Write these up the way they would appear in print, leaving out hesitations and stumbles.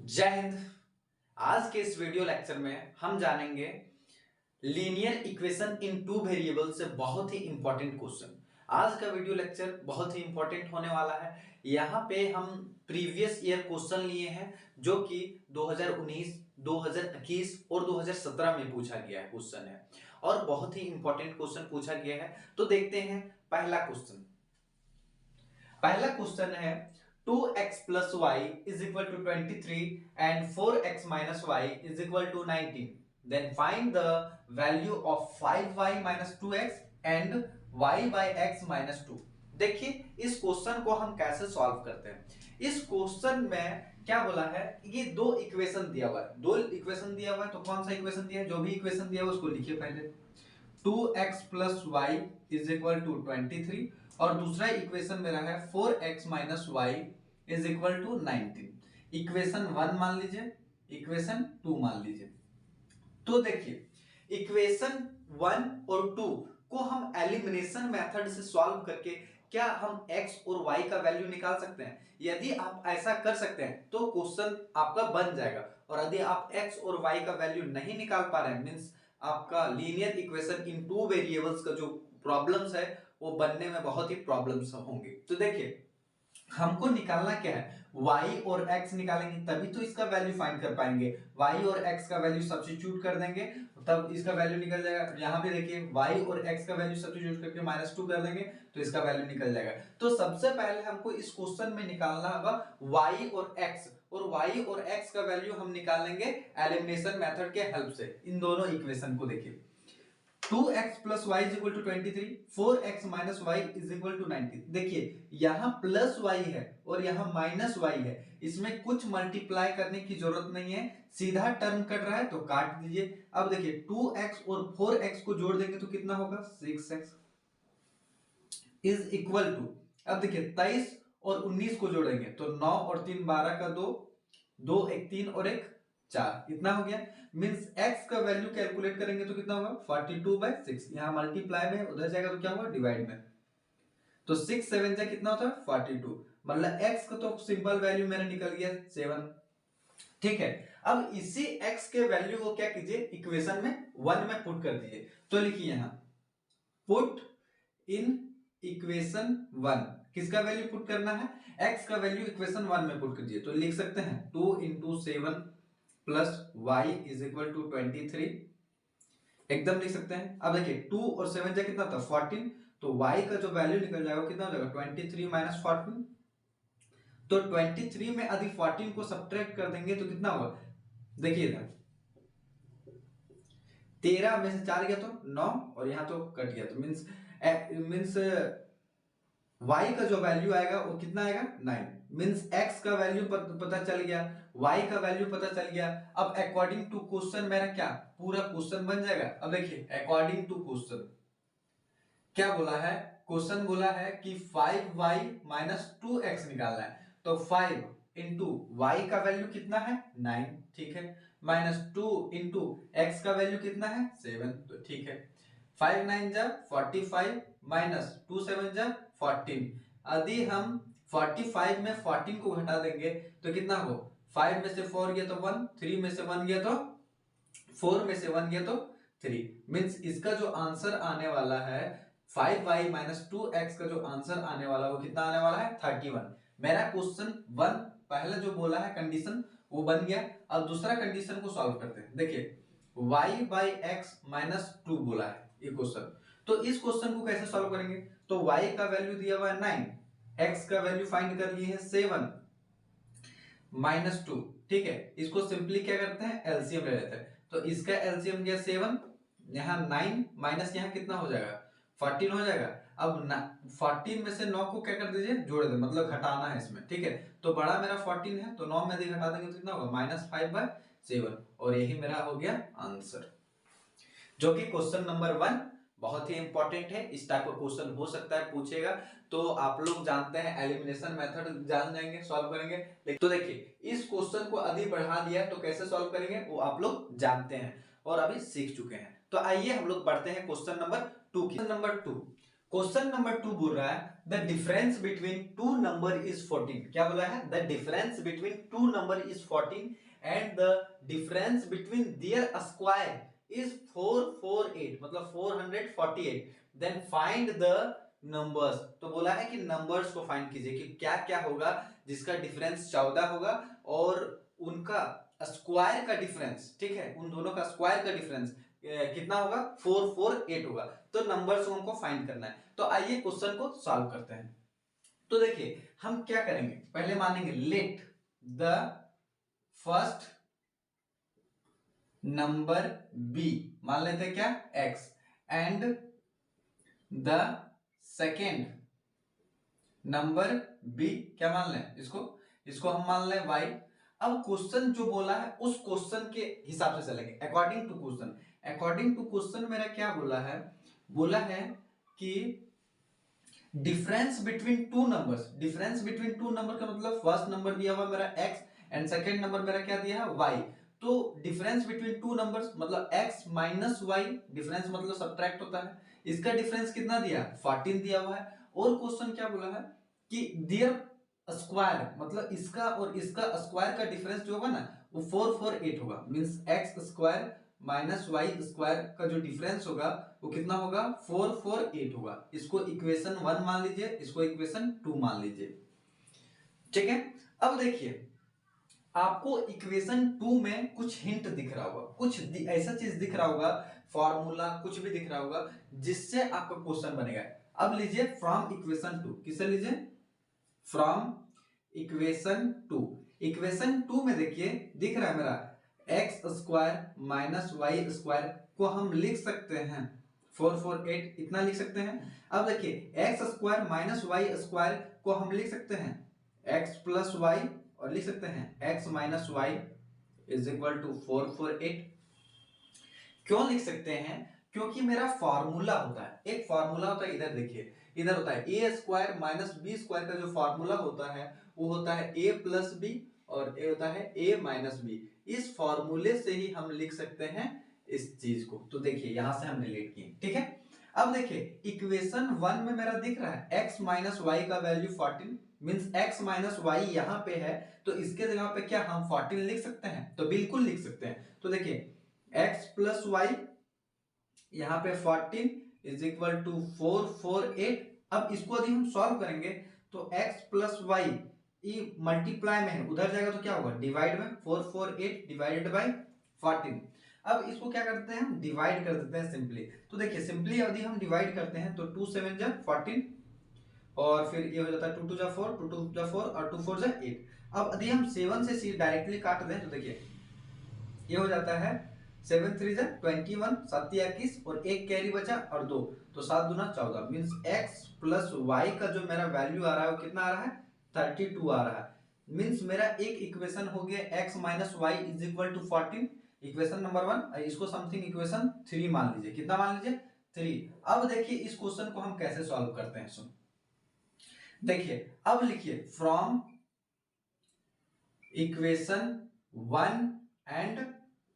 जय हिंद। आज के इस वीडियो लेक्चर में हम जानेंगे linear equation in two variable से बहुत ही इंपॉर्टेंट क्वेश्चन। आज का वीडियो लेक्चर बहुत ही इंपॉर्टेंट होने वाला है। यहाँ पे हम प्रीवियस ईयर क्वेश्चन लिए हैं जो कि 2019, 2021 और 2017 में पूछा गया है क्वेश्चन है और बहुत ही इंपॉर्टेंट क्वेश्चन पूछा गया है। तो देखते हैं पहला क्वेश्चन है 2x plus y is equal to 23 and 4x minus y is equal to 19. Then find the value of 5y minus 2x and y by x minus 2. देखिए इस क्वेश्चन को हम कैसे सॉल्व करते हैं। इस क्वेश्चन में क्या बोला है, ये दो इक्वेशन दिया हुआ है, तो कौन सा इक्वेशन दिया है, जो भी इक्वेशन दिया हुआ उसको लिखिए पहले। 2x plus y is equal to 23 और दूसरा इक्वेशन मेरा है 4x minus y is equal to 19। Equation 1 मान लीजिए, इक्वेशन 2 मान लीजिए। तो देखिए इक्वेशन 1 और 2 को हम एलिमिनेशन मेथड से सॉल्व करके क्या हम x और y का वैल्यू निकाल सकते हैं। यदि आप ऐसा कर सकते हैं तो क्वेश्चन आपका बन जाएगा, और यदि आप x और y का वैल्यू नहीं निकाल पा रहे हैं मींस आपका linear equation in two variables का जो प्रॉब्लम्स है वो बनने में बहुत ही प्रॉब्लम्स होंगे। तो देखिए हमको निकालना क्या है, y और x निकालेंगे तभी तो इसका वैल्यू फाइंड कर पाएंगे। y और x का वैल्यू सब्स्टिट्यूट कर देंगे तब इसका वैल्यू निकल जाएगा। यहाँ पे देखिए y और x का वैल्यू सब्स्टिट्यूट करके -2 कर देंगे तो इसका वैल्यू निकल जाएगा। तो सबसे पहले हमको इस क्वेश्चन में निकालना होगा y और x, और y और x का वैल्यू हम निकालेंगे एलिमिनेशन मेथड के हेल्प से। इन दोनों इक्वेशन को देखिए 2x plus y is equal to 23, 4x minus y is equal to 19। देखिए यहाँ प्लस y है और यहाँ माइनस y है, इसमें कुछ मल्टीप्लाई करने की जरूरत नहीं है, सीधा टर्म कट रहा है तो काट दीजिए। अब देखिए 2x और 4x को जोड़ देंगे तो कितना होगा 6x इज इक्वल टू, अब देखिए 23 और 19 को जोड़ेंगे तो 9 और 3 12 का 2, 2 एक 3 और एक 4, इतना हो गया। मींस x का वैल्यू कैलकुलेट करेंगे तो कितना होगा 42/6। यहां मल्टीप्लाई में उधर जाएगा तो क्या होगा डिवाइड में, तो 6 7 जा कितना होता है 42, मतलब x का तो सिंपल वैल्यू मेरा निकल गया 7। ठीक है, अब इसी x के वैल्यू को क्या कीजिए इक्वेशन में 1 में पुट कर दीजिए। तो लिखिए यहां पुट इन इक्वेशन 1, किसका वैल्यू पुट करना है, x का वैल्यू इक्वेशन 1 में पुट कीजिए। तो लिख सकते हैं 2 into 7 plus y is equal to 23, एकदम लिख सकते हैं। अब देखिए 2 और 7 जा कितना था 14, तो y का जो वैल्यू निकल जाएगा कितना हो जाएगा 23 माइनस 14। तो 23 में यदि 14 को सब्ट्रैक्ट कर देंगे तो कितना होगा, देखिए इधर 13 में से 4 गया तो 9 और यहां तो कट गया, तो मींस y का जो वैल्यू आएगा वो कितना आएगा 9। मींस x का वैल्यू पता चल गया, y का वैल्यू पता चल गया। अब अकॉर्डिंग टू क्वेश्चन मेरा क्या पूरा क्वेश्चन बन जाएगा। अब देखिए अकॉर्डिंग टू क्वेश्चन क्या बोला है, क्वेश्चन बोला है कि 5y minus 2x निकालना है, तो 5 इंटू वाई का वैल्यू कितना है 9, ठीक है, -2 इंटू x का वैल्यू कितना है 7, तो ठीक है। 5 9 जा 45 माइनस 2 7 जा 14। यदि हम 45 में 14 को घटा देंगे तो कितना हो, 5 में से 4 गया तो 1, 3 में से 1 गया तो 4 में से 1 गया तो 3। मींस इसका जो आंसर आने वाला है 5y माइनस 2x का जो आंसर आने वाला है वो कितना आने वाला है 31। मेरा क्वेश्चन 1 पहले जो बोला है कंडीशन वो बन गया। अब दूसरा कंडीशन को सॉल्व करते हैं। देखिए y बाई एक्स माइनस 2 बोला है ये क्वेश्चन, तो इस क्वेश्चन को कैसे सॉल्व करेंगे, तो y का वैल्यू दिया हुआ है 9, x का वैल्यू फाइंड कर लिए है 7 -2, ठीक है। इसको सिंपली क्या करते हैं एलसीएम ले लेते हैं, तो इसका एलसीएम गया 7, यहाँ 9 माइनस यहाँ कितना हो जाएगा 14 हो जाएगा। अब 14 में से 9 को क्या कर दीजिए जोड़ दे, मतलब घटाना है इसमें, ठीक है। तो बड़ा मेरा 14 है तो 9 में से घटा देंगे तो कितना होगा -5/7, और यही मेरा हो गया आंसर, जो कि क्वेश्चन नंबर 1 बहुत ही इंपॉर्टेंट है। इस टाइप का क्वेश्चन हो सकता है पूछेगा, तो आप लोग जानते हैं एलिमिनेशन मेथड जान जाएंगे सॉल्व करेंगे। तो देखिए इस क्वेश्चन को अधिक बढ़ा दिया तो कैसे सॉल्व करेंगे वो आप लोग जानते हैं और अभी सीख चुके हैं। तो आइए हम लोग बढ़ते हैं क्वेश्चन नंबर 2 की। क्वेश्चन नंबर 2 बोल रहा है the difference between two number is 14। क्या बोला है? The difference between two number is 14 and the difference between their square is 448, मतलब 448। Then find the numbers. तो बोला है कि नंबर्स को फाइंड कीजिए कि क्या क्या होगा जिसका डिफरेंस 14 होगा और उनका स्क्वायर का डिफरेंस, ठीक है, उन दोनों का स्क्वायर का डिफरेंस कितना होगा? 448 होगा। तो नंबर्स को हमको फाइंड करना है। तो आइए क्वेश्चन को सॉल्व करते हैं। तो देखिए हम क्या करेंगे, पहले मानेंगे let the first number be, मान लेते हैं क्या? x, and the second number be, क्या मान लें इसको हम मान लें y। अब क्वेश्चन जो बोला है उस क्वेश्चन के हिसाब से चलेंगे, according to question. According to question मेरा क्या बोला है कि difference between two numbers. Difference between two number का मतलब फर्स्ट नंबर दिया हुआ मेरा x एंड सेकेंड नंबर मेरा क्या दिया है? y। तो डिफरेंस बिटवीन टू नंबर्स मतलब x माइनस वाई, डिफरेंस मतलब सब्ट्रैक्ट होता है। इसका डिफरेंस कितना दिया? 14 दिया हुआ है। और क्वेश्चन क्या बोला है कि देयर स्क्वायर, मतलब इसका और इसका स्क्वायर का डिफरेंस जो होगा ना वो 448 होगा। Means x square minus y square का जो डिफरेंस होगा वो कितना होगा? 448 होगा। इसको इक्वेशन 1 मान लीजिए, इसको इक्वेशन 2 मान लीजिए, ठीक है। अब देखिए आपको इक्वेशन 2 में कुछ हिंट दिख रहा होगा, कुछ ऐसा चीज दिख रहा होगा, फॉर्मूला कुछ भी दिख रहा होगा जिससे आपका क्वेश्चन बनेगा। अब लीजिए फ्रॉम इक्वेशन 2, किसे लीजिए? From equation 2। इक्वेशन 2 में देखिए दिख रहा है मेरा x square minus y square को हम लिख सकते हैं 448, इतना लिख सकते हैं। अब देखिए x square minus y square को हम लिख सकते हैं एक्स प्लस वाई, और लिख सकते हैं x minus y is equal to 448। क्यों लिख सकते हैं? क्योंकि मेरा फॉर्मूला होता है, एक फॉर्मूला होता है, इधर देखिए, इधर होता है ए स्क्वायर माइनस बी स्क्वायर का जो फॉर्मूला होता है वो होता है ए प्लस बी और ए होता है ए माइनस बी। इस फॉर्मूले से ही हम लिख सकते हैं इस चीज को। तो देखिए यहां से हम रिलेट किए, ठीक है। अब देखिए इक्वेशन 1 में मेरा दिख रहा है x माइनस वाई का value 14, means x minus y यहां पे है, तो इसके जगह पे क्या हम 14 लिख सकते हैं? तो बिल्कुल लिख सकते हैं। तो देखिए x प्लस वाई यहाँ पे 14 इज इक्वल टू 448। अब इसको यदि हम सॉल्व करेंगे तो x प्लस वाई ये मल्टीप्लाई में है, उधर जाएगा तो क्या होगा? डिवाइड में, 448 डिवाइडेड बाय 14। अब इसको क्या करते हैं? हम डिवाइड कर देते हैं सिंपली। तो देखिए सिंपली यदि हम डिवाइड करते हैं तो 2 7 जा 14 और फिर ये हो जाता है 2 2 जा 4, 2 2 जा 4 और 2 4 जा 8। अब यदि हम 7 से डायरेक्टली काट दें तो देखिए ये हो जाता है 7 3 जा 21, 7 21 और एक कैरी बचा और 2, तो 7 दूना 14। मींस x प्लस वाई का जो मेरा वैल्यू आ रहा है वो कितना आ रहा है? 32 आ रहा है। मींस मेरा एक इक्वेशन हो गया x minus y is equal to 14, equation number 1। इसको समथिंग इक्वेशन 3 मान लीजिए। कितना मान लीजिए? 3। अब देखिए इस क्वेश्चन को हम कैसे सॉल्व करते हैं, सुन देखिए। अब लिखिए फ्रॉम इक्वेशन 1 एंड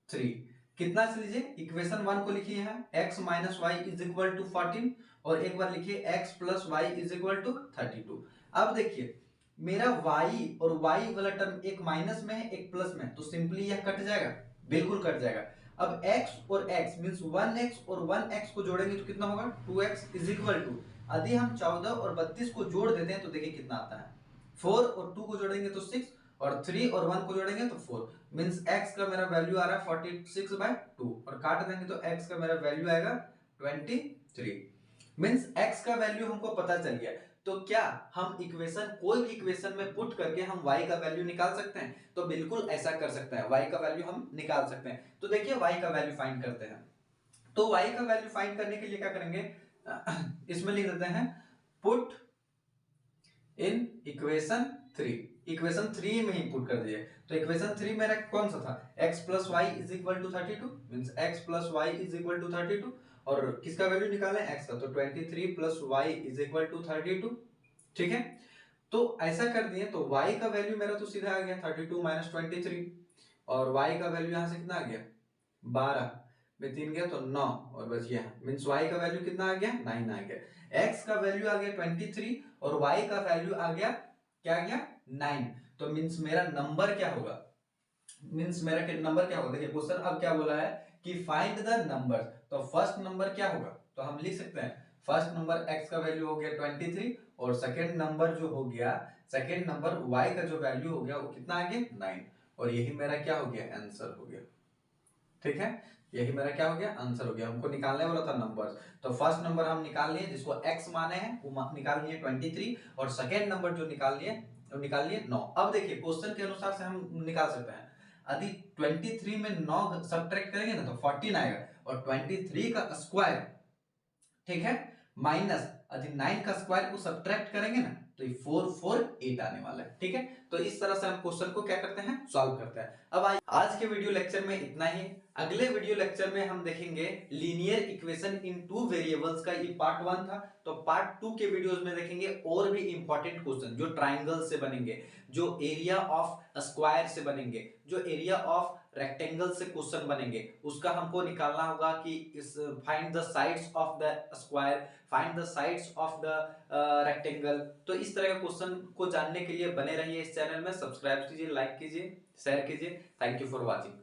3, कितना से लीजिए? इक्वेशन 1 को लिखिए यहाँ x minus y is equal to 14 और एक बार लिखिए x plus y is equal to 32। अब देखिए मेरा y और y वाला टर्म एक माइनस में है एक प्लस में है, तो सिंपली यह कट जाएगा, बिल्कुल कट जाएगा। अब x और x मींस 1x और 1x को जोड़ेंगे तो कितना होगा? 2x इज इक्वल टू, यदि हम 14 और 32 को जोड़ देते हैं तो देखिए कितना आता है, 4 और 2 को जोड़ेंगे तो 6 और 3 और 1 को जोड़ेंगे तो 4। मींस x का मेरा वैल्यू आ रहा है 46/2 और काट देंगे तो x का मेरा वैल्यू आएगा 23। मींस x का वैल्यू हमको पता चल गया। तो क्या हम इक्वेशन, कोई भी इक्वेशन में पुट करके हम y का वैल्यू निकाल सकते हैं? तो बिल्कुल ऐसा कर सकते हैं, y का वैल्यू हम निकाल सकते हैं। तो देखिए y का वैल्यू फाइंड करते हैं। तो y का वैल्यू फाइंड करने के लिए क्या करेंगे, इसमें लिख देते हैं पुट इन इक्वेशन 3। इक्वेशन 3 में ही पुट कर दिए। तो इक्वेशन 3 मेरा कौन सा था? x plus y is equal to 32, मींस x plus y is equal to 32 और किसका वैल्यू निकाले? x का, तो 23 plus y is equal to 32, ठीक है। तो ऐसा कर दिए तो y का वैल्यू मेरा तो सीधा आ गया 32 माइनस 23 और y का वैल्यू यहां से कितना आ गया? 12। में 3 गया तो 9 और बच गया, मीन्स y का वैल्यू कितना आ गया 9 आ गया। x का वैल्यू आ गया 23 और y का वैल्यू आ गया क्या आ गया 9। तो मीन्स मेरा नंबर क्या होगा, मीन्स मेरा नंबर क्या होगा, देखिए क्वेश्चन अब क्या बोला है कि फाइंड द नंबर। तो फर्स्ट नंबर क्या होगा, तो हम लिख सकते हैं फर्स्ट नंबर x का वैल्यू हो गया 23 और सेकंड नंबर जो हो गया, सेकंड नंबर y का जो वैल्यू हो गया वो कितना आ गया 9 और यही मेरा क्या हो गया आंसर हो गया। ठीक है, यही मेरा क्या हो गया आंसर हो गया। हमको निकालने वाला था नंबर, तो फर्स्ट नंबर हम निकाल लिए जिसको x माने हैं वो निकाल लिए 23 और सेकंड नंबर जो निकाल लिए वो निकाल लिए 9। अब देखिए क्वेश्चन के अनुसार से हम निकाल सकते हैं, यदि 23 में 9 सब्ट्रैक्ट करेंगे ना तो 14 आएगा और 23 का स्क्वायर, ठीक है, माइनस यदि 9 का स्क्वायर को सब्ट्रैक्ट करेंगे ना तो ये 448 आने वाला है। ठीक है, तो इस तरह से हम क्वेश्चन को क्या करते हैं सॉल्व करते हैं। अब आज के वीडियो लेक्चर में इतना ही। अगले वीडियो लेक्चर में हम देखेंगे लीनियर इक्वेशन इन 2 वेरिएबल्स का, ये पार्ट 1 था। तो पार्ट 2 के वीडियोस में देखेंगे और भी इंपॉर्टेंट क्वेश्चन जो ट्राइंगल से बनेंगे, जो एरिया ऑफ स्क्वायर से बनेंगे, जो एरिया ऑफ रेक्टेंगल से क्वेश्चन बनेंगे, उसका हमको निकालना होगा कि इस find the sides of the square, find the sides of the rectangle. तो इस तरह के क्वेश्चन को जानने के लिए बने रहिए इस चैनल में, सब्सक्राइब कीजिए, लाइक कीजिए, शेयर कीजिए। Thank you for watching.